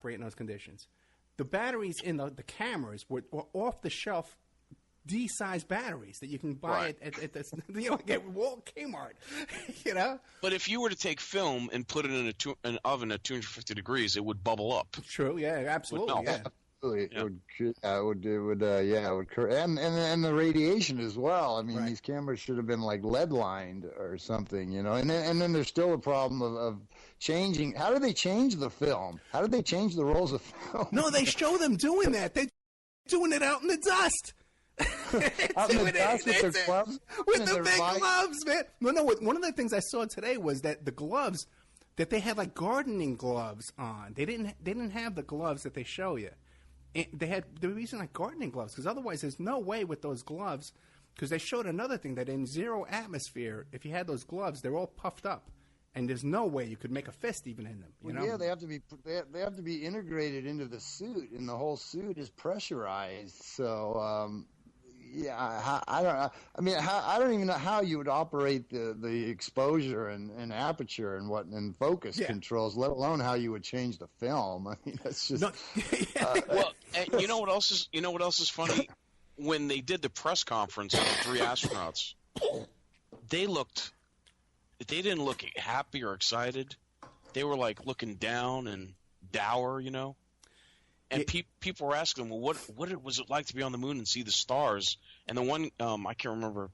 in those conditions. The batteries in the cameras were off-the-shelf D-size batteries that you can buy at the Kmart, you know? But if you were to take film and put it in an oven at 250 degrees, it would bubble up. True, yeah, absolutely, yeah. Absolutely. Yeah. It would, and the radiation as well. I mean, these cameras should have been like lead lined or something, you know. And then there's still a problem of changing. How do they change the film? How do they change the rolls of film? No, they show them doing that. They're doing it out in the dust. Out in the dust with their gloves? With the big gloves, man. No, one of the things I saw today was that the gloves, that they had like gardening gloves on. They didn't have the gloves that they show you. They were using like gardening gloves, because otherwise there's no way with those gloves, because they showed another thing, that in zero atmosphere, if you had those gloves, they're all puffed up. And there's no way you could make a fist even in them. You know? Yeah, they have to be integrated into the suit, and the whole suit is pressurized. So, I don't know. I mean, I don't even know how you would operate the exposure and aperture and focus controls, let alone how you would change the film. I mean, that's just. No. Well, and you know what else is funny? When they did the press conference of the three astronauts, they didn't look happy or excited. They were like looking down and dour, you know. And people were asking them, well, what was it like to be on the moon and see the stars? And the one, I can't remember,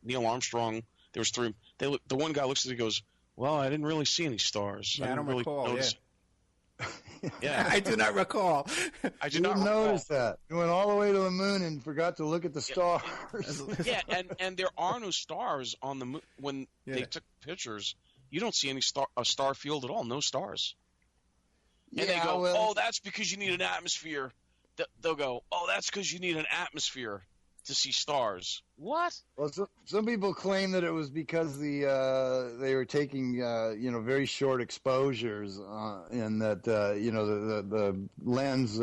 Neil Armstrong, there was three. The one guy looks at it and goes, well, I didn't really see any stars. Yeah, I don't really recall, notice. Yeah. I do not recall. I do not notice that. You went all the way to the moon and forgot to look at the stars. Yeah, and there are no stars on the moon. When they took pictures, you don't see a star field at all, no stars. And they go, oh, that's because you need an atmosphere. They'll go, oh, that's because you need an atmosphere to see stars. What? Well, some people claim that it was because they were taking very short exposures, and that the lens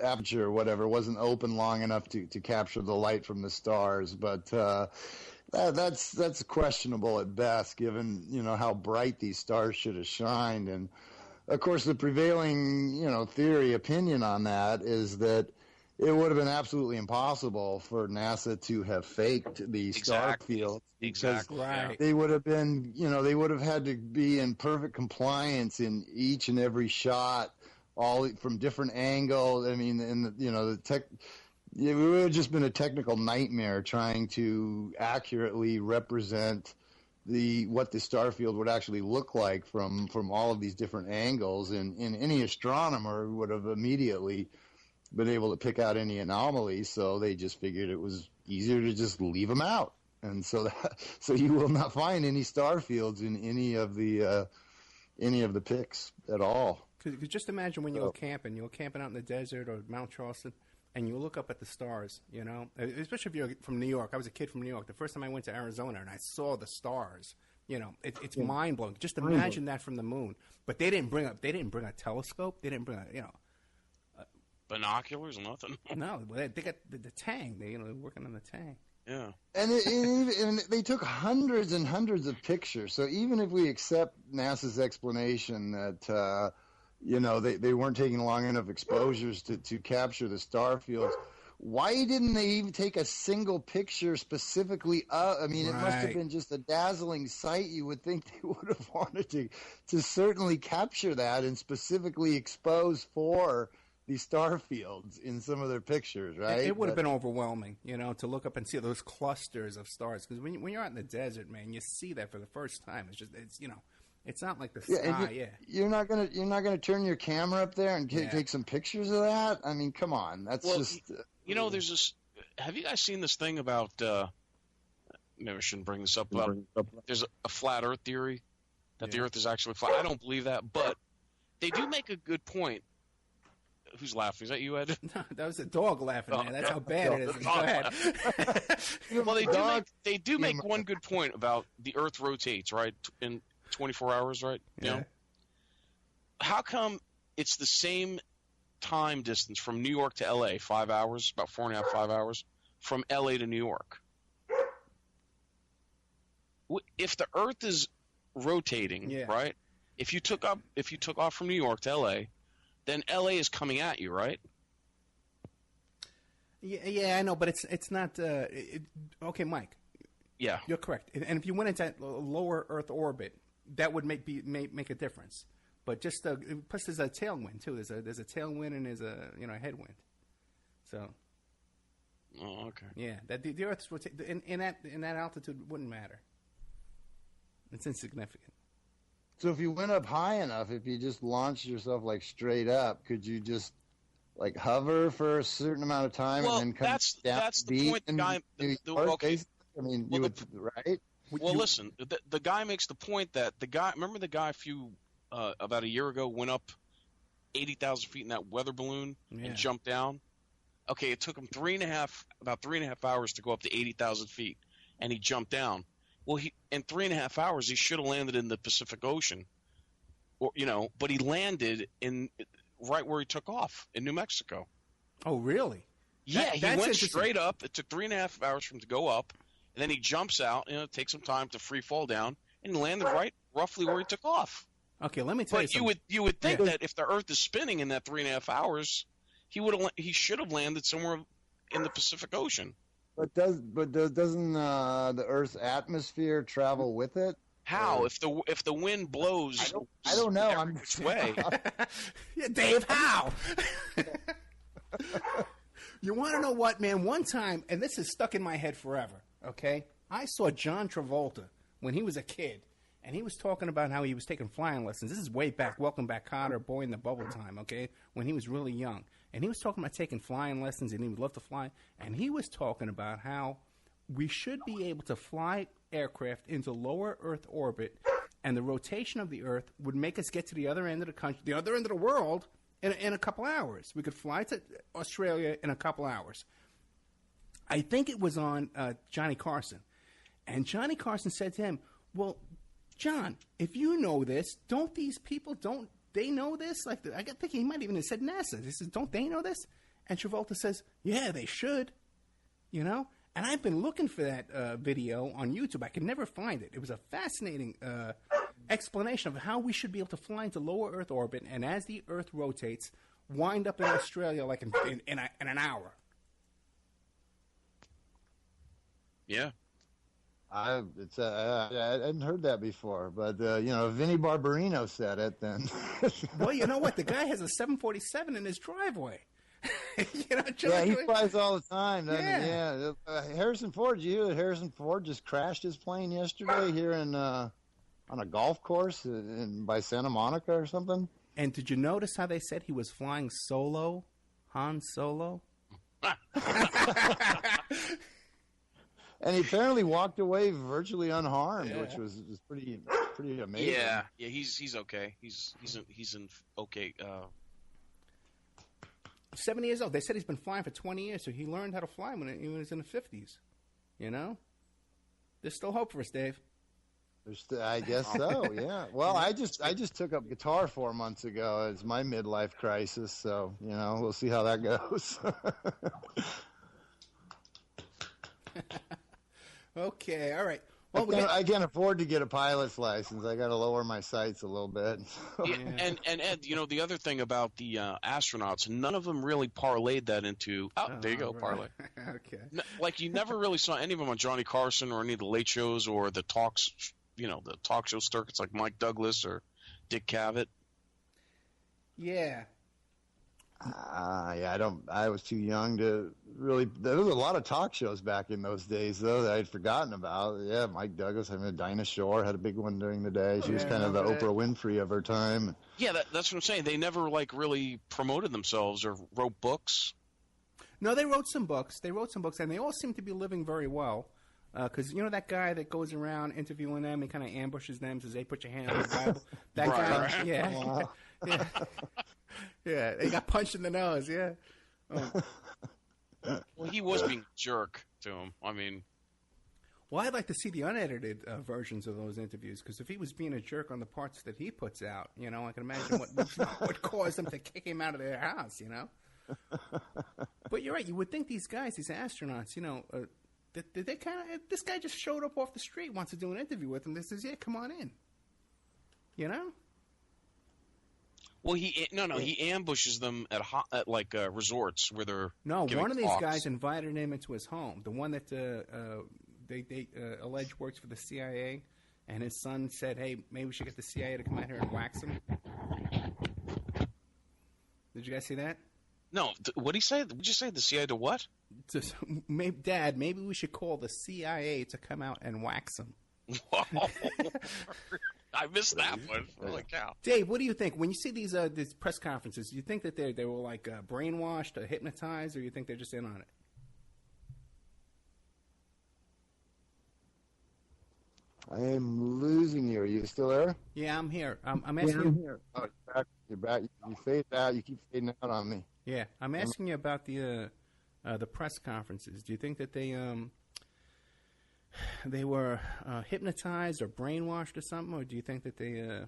aperture or whatever wasn't open long enough to capture the light from the stars. But that's questionable at best, given how bright these stars should have shined. And of course, the prevailing opinion on that is that it would have been absolutely impossible for NASA to have faked the star field. Exactly. Right. They would have been, they would have had to be in perfect compliance in each and every shot, all from different angles. I mean, it would have just been a technical nightmare trying to accurately represent what the star field would actually look like from all of these different angles, and any astronomer would have immediately been able to pick out any anomalies. So they just figured it was easier to just leave them out, and so you will not find any star fields in any of the pics at all. Because just imagine when you go camping, out in the desert or Mount Charleston, and you look up at the stars, especially if you're from New York. I was a kid from New York. The first time I went to Arizona and I saw the stars, it's mind blowing. Just imagine that from the moon. But they didn't bring a telescope. They didn't bring binoculars, nothing. No, they got the Tang. They're working on the Tang. Yeah. And they took hundreds and hundreds of pictures. So even if we accept NASA's explanation that they weren't taking long enough exposures to capture the star fields, why didn't they even take a single picture specifically I mean, it must have been just a dazzling sight. You would think they would have wanted to certainly capture that and specifically expose for the star fields in some of their pictures, right? It would have been overwhelming, to look up and see those clusters of stars. Because when you're out in the desert, man, you see that for the first time. It's not like the sky. You're not gonna turn your camera up there and take some pictures of that. I mean, come on, that's just. There's this. Have you guys seen this thing about? Maybe I shouldn't bring this up. But there's a flat Earth theory that the Earth is actually flat. I don't believe that, but they do make a good point. Who's laughing? Is that you, Ed? No, that was a dog laughing, man. That's how bad it is. Go ahead. Well, they do make one good point about the Earth rotates, right, in 24 hours, right? Yeah. How come it's the same time distance from New York to L.A., 5 hours, about 4.5, 5 hours, from L.A. to New York? If the Earth is rotating, right? If you took off from New York to L.A., then LA is coming at you, right? Yeah, I know, but it's not. Okay, Mike. Yeah. You're correct. And if you went into lower Earth orbit, that would make a difference. But just plus there's a tailwind too. There's a tailwind and there's a headwind. So. Oh, okay. Yeah, that the Earth's in that altitude wouldn't matter. It's insignificant. So if you went up high enough, if you just launched yourself like straight up, could you just like hover for a certain amount of time and then come down? That's the point. The guy. Okay. I mean, you would, right? Well, listen. The guy makes the point that remember the guy about a year ago went up 80,000 feet in that weather balloon and jumped down. Okay, it took him about 3.5 hours to go up to 80,000 feet, and he jumped down. Well, in 3.5 hours, he should have landed in the Pacific Ocean, but he landed right where he took off in New Mexico. Oh, really? Yeah, he went straight up. It took 3.5 hours for him to go up, and then he jumps out. It takes some time to free fall down, and he landed right roughly where he took off. Okay, let me tell you something. But you would think that if the Earth is spinning in that 3.5 hours, he should have landed somewhere in the Pacific Ocean. But doesn't the Earth's atmosphere travel with it? How? Or... If the wind blows, I don't know. I'm which way. Yeah, Dave, how? You want to know what, man? One time, and this is stuck in my head forever. Okay, I saw John Travolta when he was a kid, and he was talking about how he was taking flying lessons. This is way back. Welcome Back, Kotter, Boy in the Bubble time. Okay, when he was really young. And he was talking about taking flying lessons, and he would love to fly. And he was talking about how we should be able to fly aircraft into lower Earth orbit, and the rotation of the Earth would make us get to the other end of the country, the other end of the world, in a couple hours. We could fly to Australia in a couple hours. I think it was on Johnny Carson. And Johnny Carson said to him, well, John, if you know this, don't these people, they know this? Like, I think he might even have said NASA. He says, don't they know this? And Travolta says, yeah, they should. And I've been looking for that video on YouTube. I could never find it. It was a fascinating explanation of how we should be able to fly into lower Earth orbit, and as the Earth rotates, wind up in Australia like in an hour. Yeah. I hadn't heard that before, but if Vinnie Barbarino said it, then. Well, you know what? The guy has a 747 in his driveway. Yeah, he flies all the time. Yeah. Harrison Ford. Did you hear that Harrison Ford just crashed his plane yesterday here on a golf course by Santa Monica or something? And did you notice how they said he was flying solo, Han Solo? And he apparently walked away virtually unharmed, which was pretty amazing. Yeah, he's okay. He's in okay. 70 years old. They said he's been flying for 20 years, so he learned how to fly when he was in the 50s. There's still hope for us, Dave. I guess so. Yeah. Well, I just took up guitar 4 months ago. It's my midlife crisis, so we'll see how that goes. Okay, all right. Well, I can't afford to get a pilot's license. I got to lower my sights a little bit. Yeah. And Ed, the other thing about the astronauts, none of them really parlayed that into. There you go, parlay. Okay. Like you never really saw any of them on Johnny Carson or any of the late shows or the talks. The talk show circuits like Mike Douglas or Dick Cavett. Yeah. I was too young to really. There was a lot of talk shows back in those days, though, that I'd forgotten about. Yeah, Mike Douglas. Dinah Shore had a big one during the day. She was kind of the Oprah Winfrey of her time. Yeah, that's what I'm saying. They never really promoted themselves or wrote books. No, they wrote some books. And they all seem to be living very well. Because that guy that goes around interviewing them, he kind of ambushes them, says, "Hey, put your hand on the Bible." That guy, yeah. Wow. Yeah. Yeah, they got punched in the nose, yeah. Oh. Well, he was being a jerk to him. I mean... Well, I'd like to see the unedited versions of those interviews, because if he was being a jerk on the parts that he puts out, I can imagine what caused them to kick him out of their house, But you're right, you would think these guys, these astronauts, they kind of... This guy just showed up off the street, wants to do an interview with him. They says, yeah, come on in. Well, he ambushes them at like resorts where they're No, giving one of these talks. guys invited him into his home. The one that they allege works for the CIA, and his son said, "Hey, maybe we should get the CIA to come out here and wax him." Did you guys see that? No, what did he say? Would you say the CIA to what? Dad, maybe we should call the CIA to come out and wax him. Whoa. I missed that one. Holy cow. Dave, what do you think when you see these press conferences? Do you think that they were like brainwashed or hypnotized, or you think they're just in on it? I am losing you. Are you still there? Yeah, I'm here. I'm asking you. Here. Oh, you're back. You fade out. You keep fading out on me. Yeah, I'm asking you about the press conferences. Do you think that they were hypnotized or brainwashed or something, or do you think that they?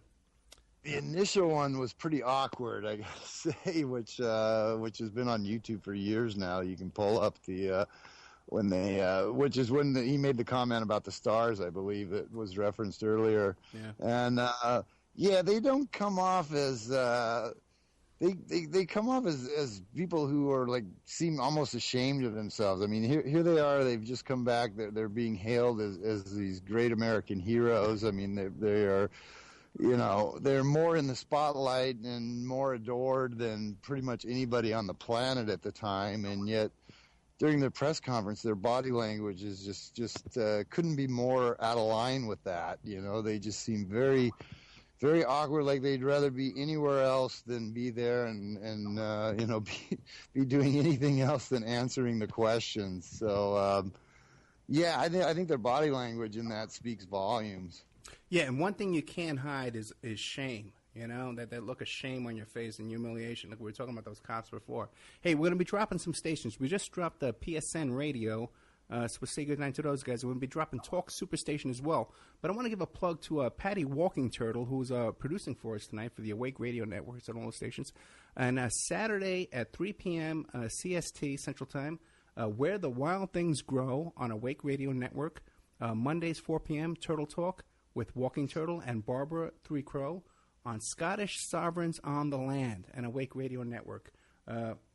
The initial one was pretty awkward, I gotta say, which has been on YouTube for years now. You can pull up the when they, which is when he made the comment about the stars, I believe it was referenced earlier. Yeah. And yeah, they don't come off as they come off as people who are like seem almost ashamed of themselves. I mean, here they are. They've just come back. They're being hailed as these great American heroes. I mean, they are. You know, they're more in the spotlight and more adored than pretty much anybody on the planet at the time, and yet during their press conference, their body language is just couldn't be more out of line with that. You know, they just seem very, very awkward, like they'd rather be anywhere else than be there and you know, be doing anything else than answering the questions. So, yeah, I think their body language in that speaks volumes. Yeah, and one thing you can't hide is shame. You know, that look of shame on your face and humiliation. Like we were talking about those cops before. Hey, we're going to be dropping some stations. We just dropped the PSN radio, so we'll say goodnight to those guys. We're going to be dropping Talk Superstation as well. But I want to give a plug to Patty Walking Turtle, who's producing for us tonight for the Awake Radio Networks at all those stations. And Saturday at 3 p.m. CST Central Time, Where the Wild Things Grow on Awake Radio Network. Mondays 4 p.m. Turtle Talk with Walking Turtle and Barbara Three Crow on Scottish Sovereigns on the Land and Awake Radio Network.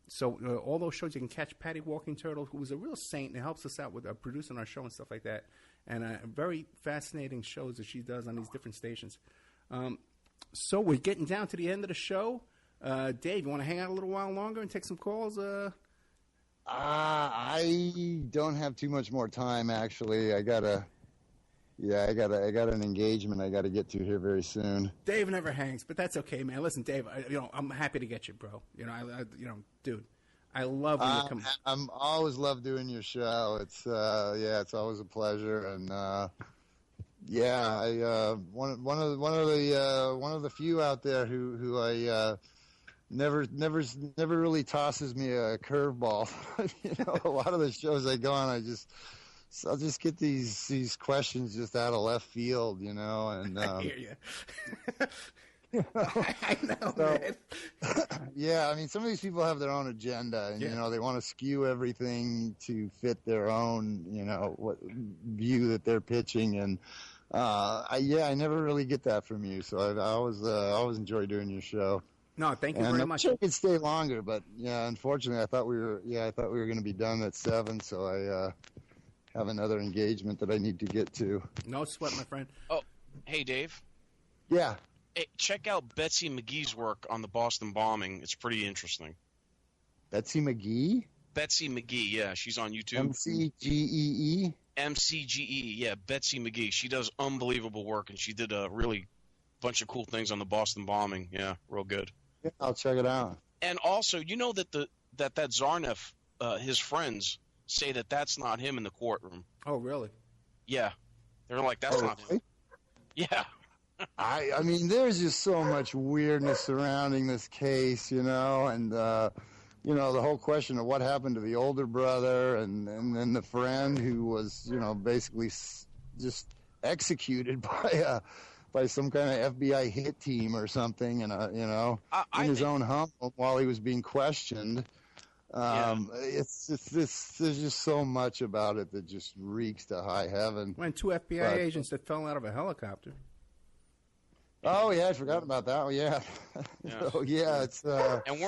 So all those shows you can catch Patty Walking Turtle, who is a real saint and helps us out with producing our show and stuff like that. And very fascinating shows that she does on these different stations. So we're getting down to the end of the show. Dave, you want to hang out a little while longer and take some calls? I don't have too much more time, actually. I got an engagement I got to get to here very soon. Dave never hangs, but that's okay, man. Listen, Dave, I'm happy to get you, bro. Dude, I love when you come. I'm always love doing your show. It's it's always a pleasure, and one of the few out there who I never really tosses me a curveball. You know, a lot of the shows I go on, I'll just get these questions just out of left field, you know, and I hear you. I know, so, man. Yeah, I mean, some of these people have their own agenda, and you know, they want to skew everything to fit their own, you know, what view that they're pitching, and I never really get that from you. So I always enjoy doing your show. No, thank you very much. I could stay longer, but yeah, unfortunately, I thought we were going to be done at 7, so I have another engagement that I need to get to. No sweat, my friend. Oh, hey, Dave. Yeah. Hey, check out Betsy McGee's work on the Boston bombing. It's pretty interesting. Betsy McGee? Betsy McGee, yeah, she's on YouTube. McGee? McGee, yeah, Betsy McGee. She does unbelievable work, and she did a really bunch of cool things on the Boston bombing. Yeah, real good. Yeah, I'll check it out. And also, you know that that Zarnev, his friends, say that that's not him in the courtroom. Oh, really? Yeah. They're like, that's not him. Yeah. I mean, there's just so much weirdness surrounding this case, you know, and, you know, the whole question of what happened to the older brother and then the friend who was, you know, basically just executed by some kind of FBI hit team or something, and you know, in his own home while he was being questioned. It's there's just so much about it that just reeks to high heaven. When 2 FBI agents that fell out of a helicopter. Oh yeah, I forgot about that. Oh, yeah. Yeah. Oh yeah, it's And